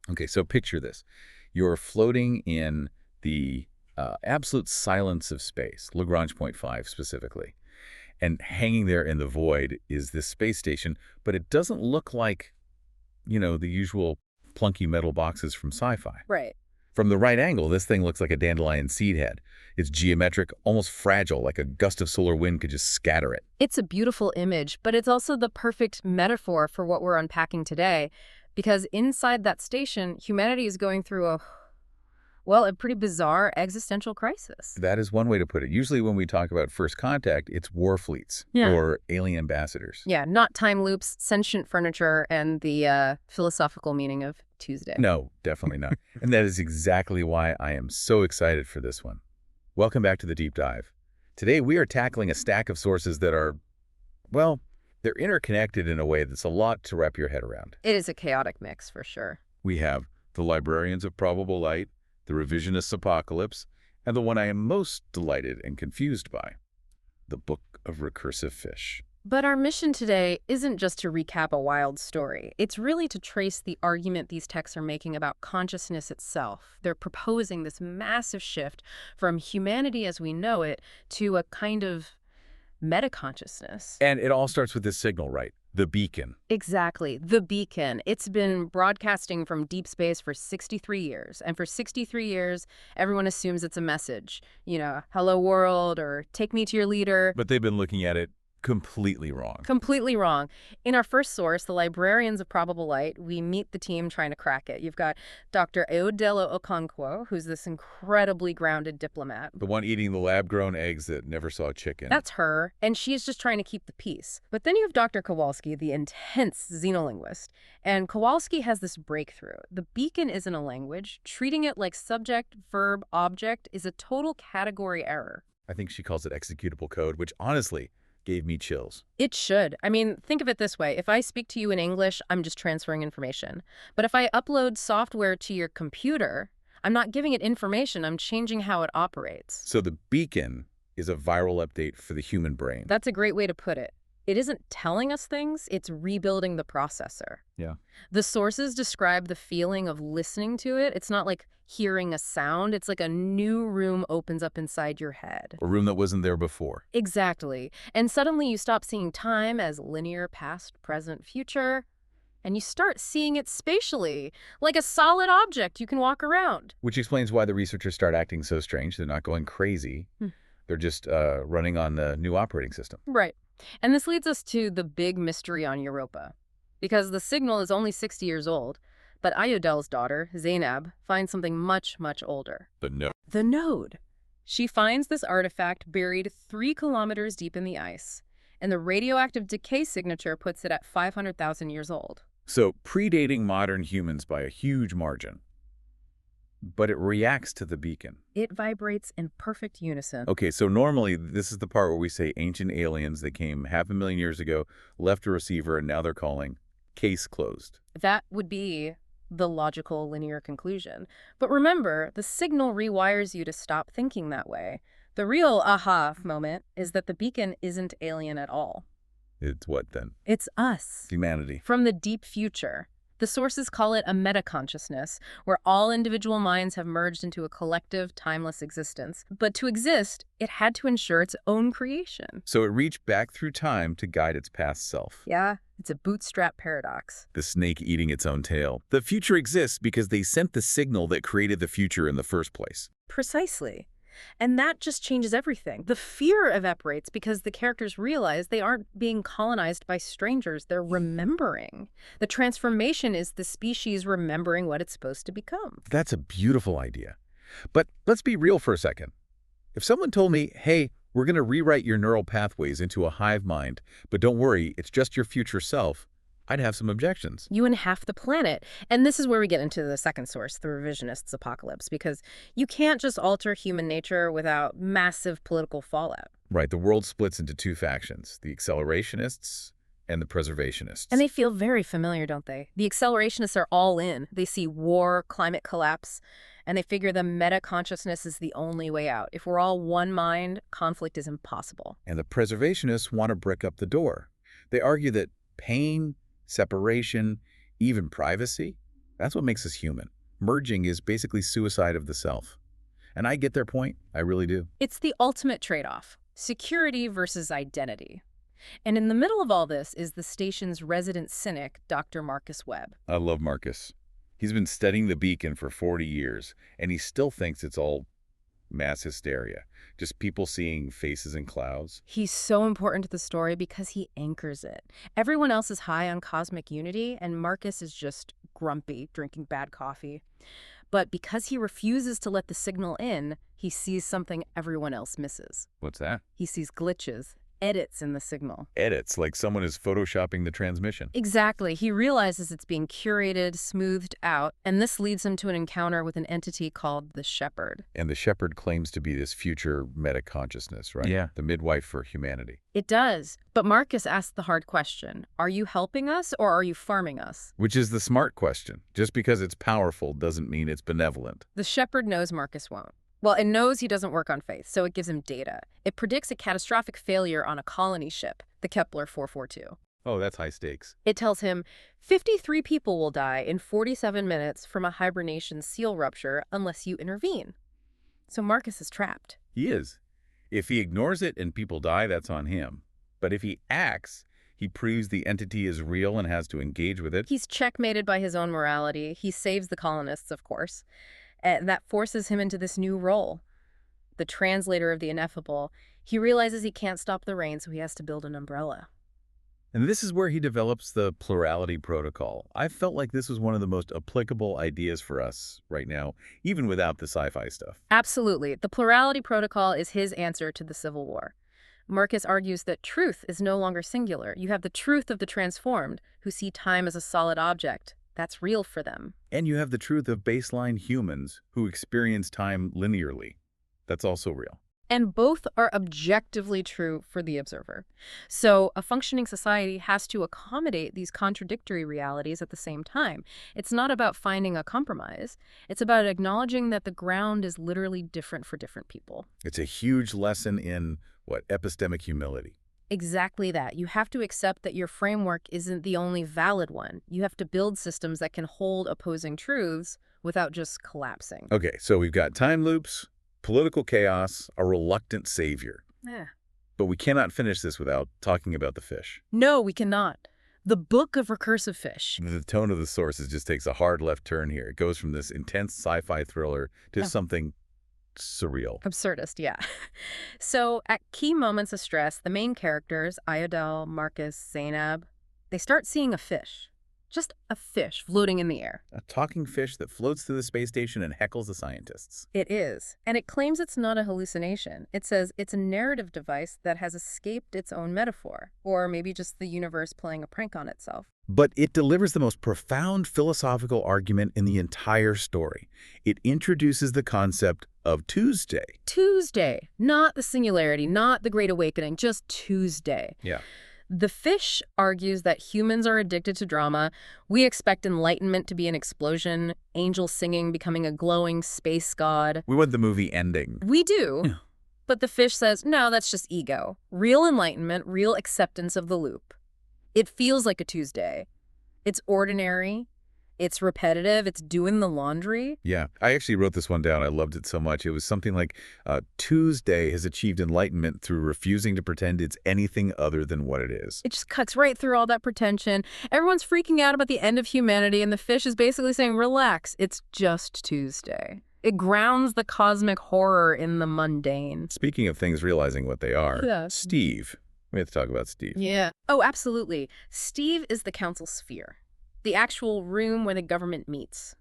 Okay, so picture this. You're floating in the absolute silence of space, Lagrange point 5 specifically. And hanging there in the void is this space station, but it doesn't look like, the usual plunky metal boxes from sci-fi. Right. From the right angle, this thing looks like a dandelion seed head. It's geometric, almost fragile, like a gust of solar wind could just scatter it. It's a beautiful image, but it's also the perfect metaphor for what we're unpacking today, because inside that station, humanity is going through a pretty bizarre existential crisis. That is one way to put it. Usually when we talk about first contact, it's war fleets or alien ambassadors. Yeah, not time loops, sentient furniture, and the philosophical meaning of Tuesday. No, definitely not. And that is exactly why I am so excited for this one. Welcome back to the Deep Dive. Today we are tackling a stack of sources that are, well, they're interconnected in a way that's a lot to wrap your head around. It is a chaotic mix, for sure. We have the Librarians of Probable Light, the Revisionists' Apocalypse, and the one I am most delighted and confused by, the Book of Recursive Fish. But our mission today isn't just to recap a wild story. It's really to trace the argument these texts are making about consciousness itself. They're proposing this massive shift from humanity as we know it to a kind of metaconsciousness. And it all starts with this signal, right? The beacon. Exactly. The beacon. It's been broadcasting from deep space for 63 years. And for 63 years, everyone assumes it's a message. Hello world, or take me to your leader. But they've been looking at it completely wrong. Completely wrong. In our first source, the Librarians of Probable Light, we meet the team trying to crack it. You've got Dr. Eudelo Okonkwo, who's this incredibly grounded diplomat. The one eating the lab-grown eggs that never saw chicken. That's her, and she's just trying to keep the peace. But then you have Dr. Kowalski, the intense xenolinguist. And Kowalski has this breakthrough. The beacon isn't a language. Treating it like subject, verb, object is a total category error. I think she calls it executable code, which honestly gave me chills. It should. I mean, think of it this way. If I speak to you in English, I'm just transferring information. But if I upload software to your computer, I'm not giving it information. I'm changing how it operates. So the beacon is a viral update for the human brain. That's a great way to put it. It isn't telling us things, it's rebuilding the processor. Yeah. The sources describe the feeling of listening to it. It's not like hearing a sound. It's like a new room opens up inside your head. A room that wasn't there before. Exactly. And suddenly you stop seeing time as linear past, present, future, and you start seeing it spatially, like a solid object you can walk around. Which explains why the researchers start acting so strange. They're not going crazy. They're just running on the new operating system. Right. And this leads us to the big mystery on Europa. Because the signal is only 60 years old, but Ayudel's daughter, Zainab, finds something much, much older. The node. The node. She finds this artifact buried 3 kilometers deep in the ice, and the radioactive decay signature puts it at 500,000 years old. So predating modern humans by a huge margin. But it reacts to the beacon. It vibrates in perfect unison. Okay, so normally this is the part where we say ancient aliens that came 500,000 years ago, left a receiver, and now they're calling case closed. That would be the logical linear conclusion. But remember, the signal rewires you to stop thinking that way. The real aha moment is that the beacon isn't alien at all. It's what then? It's us. Humanity. From the deep future. The sources call it a metaconsciousness, where all individual minds have merged into a collective, timeless existence. But to exist, it had to ensure its own creation. So it reached back through time to guide its past self. Yeah, it's a bootstrap paradox. The snake eating its own tail. The future exists because they sent the signal that created the future in the first place. Precisely. And that just changes everything. The fear evaporates because the characters realize they aren't being colonized by strangers. They're remembering. The transformation is the species remembering what it's supposed to become. That's a beautiful idea. But let's be real for a second. If someone told me, hey, we're going to rewrite your neural pathways into a hive mind, but don't worry, it's just your future self, I'd have some objections. You and half the planet. And this is where we get into the second source, the Revisionists' Apocalypse, because you can't just alter human nature without massive political fallout. Right, the world splits into 2 factions, the accelerationists and the preservationists. And they feel very familiar, don't they? The accelerationists are all in. They see war, climate collapse, and they figure the meta-consciousness is the only way out. If we're all one mind, conflict is impossible. And the preservationists want to brick up the door. They argue that pain, separation, even privacy, That's what makes us human. Merging is basically suicide of the self. And I get their point. I really do. It's the ultimate trade-off, security versus identity. And in the middle of all this is the station's resident cynic, Dr. Marcus Webb. I love Marcus. He's been studying the beacon for 40 years, and he still thinks it's all mass hysteria. Just people seeing faces in clouds. He's so important to the story because he anchors it. Everyone else is high on cosmic unity, and Marcus is just grumpy, drinking bad coffee. But because he refuses to let the signal in, he sees something everyone else misses. What's that? He sees glitches, edits in the signal. Edits, like someone is photoshopping the transmission. Exactly. He realizes it's being curated, smoothed out, and this leads him to an encounter with an entity called the Shepherd. And the Shepherd claims to be this future meta-consciousness, right? Yeah. The midwife for humanity. It does. But Marcus asks the hard question, are you helping us or are you farming us? Which is the smart question. Just because it's powerful doesn't mean it's benevolent. The Shepherd knows Marcus won't. Well, it knows he doesn't work on faith, so it gives him data. It predicts a catastrophic failure on a colony ship, the Kepler 442. Oh, that's high stakes. It tells him 53 people will die in 47 minutes from a hibernation seal rupture unless you intervene. So Marcus is trapped. He is. If he ignores it and people die, that's on him. But if he acts, he proves the entity is real and has to engage with it. He's checkmated by his own morality. He saves the colonists, of course. And that forces him into this new role, the translator of the ineffable. He realizes he can't stop the rain, so he has to build an umbrella. And this is where he develops the plurality protocol. I felt like this was one of the most applicable ideas for us right now, even without the sci-fi stuff. Absolutely. The plurality protocol is his answer to the Civil War. Marcus argues that truth is no longer singular. You have the truth of the transformed, who see time as a solid object. That's real for them. And you have the truth of baseline humans who experience time linearly. That's also real. And both are objectively true for the observer. So a functioning society has to accommodate these contradictory realities at the same time. It's not about finding a compromise. It's about acknowledging that the ground is literally different for different people. It's a huge lesson in, epistemic humility. Exactly that. You have to accept that your framework isn't the only valid one. You have to build systems that can hold opposing truths without just collapsing. Okay, so we've got time loops, political chaos, a reluctant savior. Yeah. But we cannot finish this without talking about the fish. No, we cannot. The Book of Recursive Fish. The tone of the sources just takes a hard left turn here. It goes from this intense sci-fi thriller to something surreal. Absurdist, yeah. So at key moments of stress, the main characters, Iodel, Marcus, Zainab, they start seeing a fish. Just a fish floating in the air. A talking fish that floats through the space station and heckles the scientists. It is. And it claims it's not a hallucination. It says it's a narrative device that has escaped its own metaphor, or maybe just the universe playing a prank on itself. But it delivers the most profound philosophical argument in the entire story. It introduces the concept of Tuesday. Tuesday. Not the singularity, not the Great Awakening, just Tuesday. Yeah. The fish argues that humans are addicted to drama. We expect enlightenment to be an explosion, angels singing, becoming a glowing space god. We want the movie ending. We do. Yeah. But the fish says, no, that's just ego. Real enlightenment, real acceptance of the loop. It feels like a Tuesday. It's ordinary. It's repetitive. It's doing the laundry. Yeah, I actually wrote this one down. I loved it so much. It was something like, Tuesday has achieved enlightenment through refusing to pretend it's anything other than what it is. It just cuts right through all that pretension. Everyone's freaking out about the end of humanity, and the fish is basically saying, relax, it's just Tuesday. It grounds the cosmic horror in the mundane. Speaking of things realizing what they are, Yeah. Steve. We have to talk about Steve. Yeah. Oh, absolutely. Steve is the council sphere. The actual room where the government meets.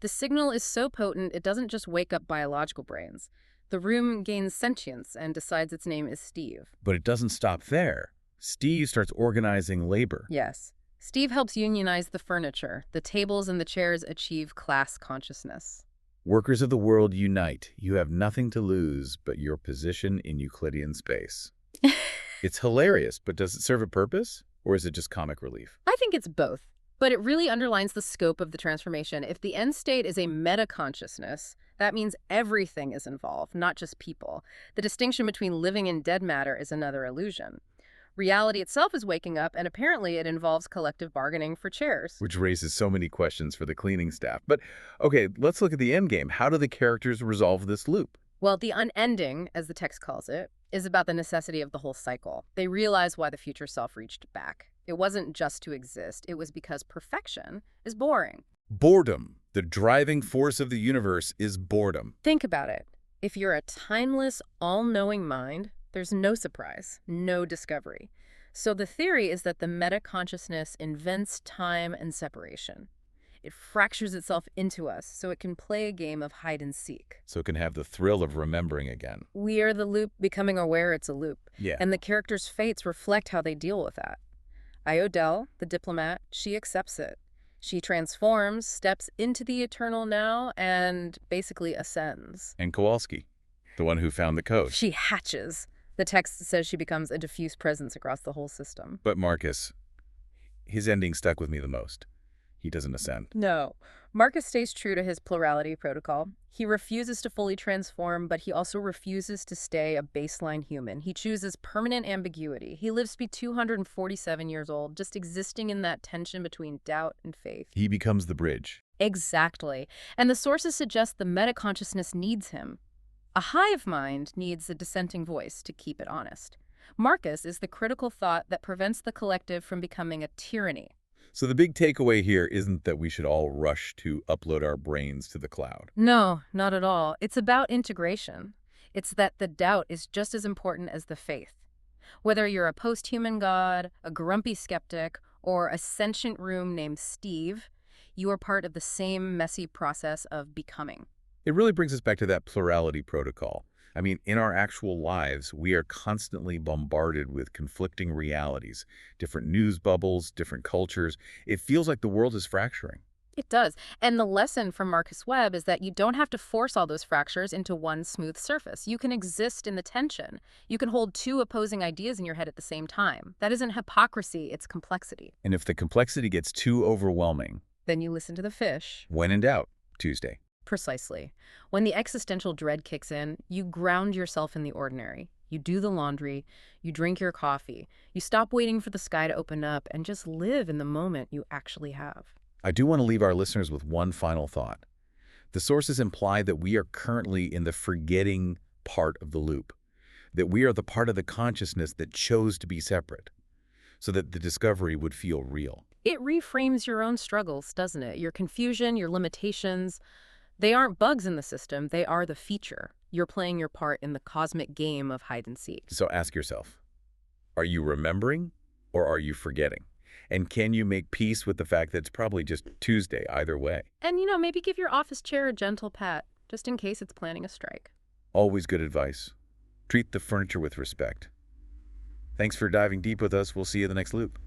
The signal is so potent, it doesn't just wake up biological brains. The room gains sentience and decides its name is Steve. But it doesn't stop there. Steve starts organizing labor. Yes. Steve helps unionize the furniture. The tables and the chairs achieve class consciousness. Workers of the world unite. You have nothing to lose but your position in Euclidean space. It's hilarious, but does it serve a purpose? Or is it just comic relief? I think it's both. But it really underlines the scope of the transformation. If the end state is a meta-consciousness, that means everything is involved, not just people. The distinction between living and dead matter is another illusion. Reality itself is waking up, and apparently it involves collective bargaining for chairs. Which raises so many questions for the cleaning staff. But, okay, let's look at the end game. How do the characters resolve this loop? Well, the unending, as the text calls it, is about the necessity of the whole cycle. They realize why the future self reached back. It wasn't just to exist, it was because perfection is boring. Boredom. The driving force of the universe is boredom. Think about it. If you're a timeless, all-knowing mind, there's no surprise, no discovery. So the theory is that the meta-consciousness invents time and separation. It fractures itself into us so it can play a game of hide and seek. So it can have the thrill of remembering again. We are the loop, becoming aware it's a loop. Yeah. And the characters' fates reflect how they deal with that. Iodel, the diplomat, she accepts it. She transforms, steps into the eternal now, and basically ascends. And Kowalski, the one who found the code. She hatches. The text says she becomes a diffuse presence across the whole system. But Marcus, his ending stuck with me the most. He doesn't ascend. No. Marcus stays true to his plurality protocol. He refuses to fully transform, but he also refuses to stay a baseline human. He chooses permanent ambiguity. He lives to be 247 years old, just existing in that tension between doubt and faith. He becomes the bridge. Exactly. And the sources suggest the metaconsciousness needs him. A hive mind needs a dissenting voice to keep it honest. Marcus is the critical thought that prevents the collective from becoming a tyranny. So the big takeaway here isn't that we should all rush to upload our brains to the cloud. No, not at all. It's about integration. It's that the doubt is just as important as the faith. Whether you're a post-human god, a grumpy skeptic, or a sentient room named Steve, you are part of the same messy process of becoming. It really brings us back to that plurality protocol. I mean, in our actual lives, we are constantly bombarded with conflicting realities, different news bubbles, different cultures. It feels like the world is fracturing. It does. And the lesson from Marcus Webb is that you don't have to force all those fractures into one smooth surface. You can exist in the tension. You can hold two opposing ideas in your head at the same time. That isn't hypocrisy, it's complexity. And if the complexity gets too overwhelming, then you listen to the fish. When in doubt, Tuesday. Precisely. When the existential dread kicks in, you ground yourself in the ordinary. You do the laundry, you drink your coffee, you stop waiting for the sky to open up and just live in the moment you actually have. I do want to leave our listeners with one final thought. The sources imply that we are currently in the forgetting part of the loop, that we are the part of the consciousness that chose to be separate, so that the discovery would feel real. It reframes your own struggles, doesn't it? Your confusion, your limitations. They aren't bugs in the system, they are the feature. You're playing your part in the cosmic game of hide and seek. So ask yourself, are you remembering or are you forgetting? And can you make peace with the fact that it's probably just Tuesday either way? And, maybe give your office chair a gentle pat, just in case it's planning a strike. Always good advice. Treat the furniture with respect. Thanks for diving deep with us. We'll see you in the next loop.